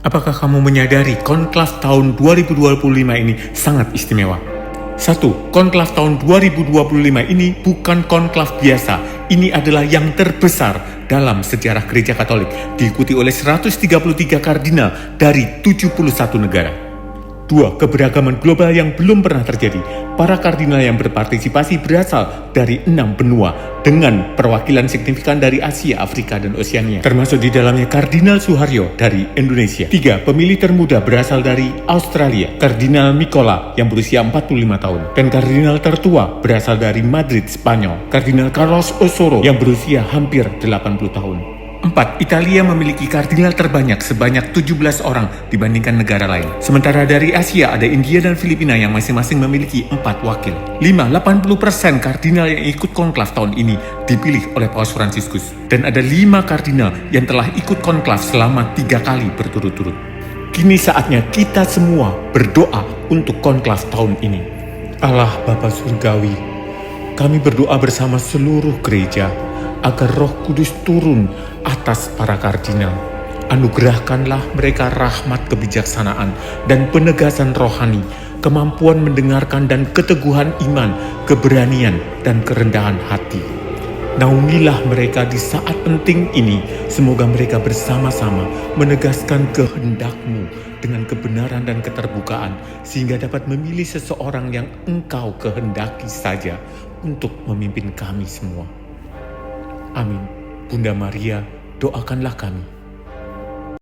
Apakah kamu menyadari konklav tahun 2025 ini sangat istimewa? 1. Konklav tahun 2025 ini bukan konklav biasa. Ini adalah yang terbesar dalam sejarah Gereja Katolik, diikuti oleh 133 kardinal dari 71 negara. 2. Keberagaman global yang belum pernah terjadi. Para kardinal yang berpartisipasi berasal dari 6 benua dengan perwakilan signifikan dari Asia, Afrika, dan Oseania. Termasuk di dalamnya Kardinal Suharyo dari Indonesia. 3. Pemilih termuda berasal dari Australia, Kardinal Mikola yang berusia 45 tahun. Dan kardinal tertua berasal dari Madrid, Spanyol, Kardinal Carlos Osoro yang berusia hampir 80 tahun. 4. Italia memiliki kardinal terbanyak sebanyak 17 orang dibandingkan negara lain. Sementara dari Asia ada India dan Filipina yang masing-masing memiliki 4 wakil. 5. 80% kardinal yang ikut konklav tahun ini dipilih oleh Paus Fransiskus. Dan ada 5 kardinal yang telah ikut konklav selama 3 kali berturut-turut. Kini saatnya kita semua berdoa untuk konklav tahun ini. Allah Bapa Surgawi, kami berdoa bersama seluruh gereja agar Roh Kudus turun atas para kardinal. Anugerahkanlah mereka rahmat kebijaksanaan dan penegasan rohani, kemampuan mendengarkan dan keteguhan iman, keberanian dan kerendahan hati. Naungilah mereka di saat penting ini. Semoga mereka bersama-sama menegaskan kehendak-Mu dengan kebenaran dan keterbukaan, sehingga dapat memilih seseorang yang Engkau kehendaki saja untuk memimpin kami semua. Amin. Bunda Maria, doakanlah kami.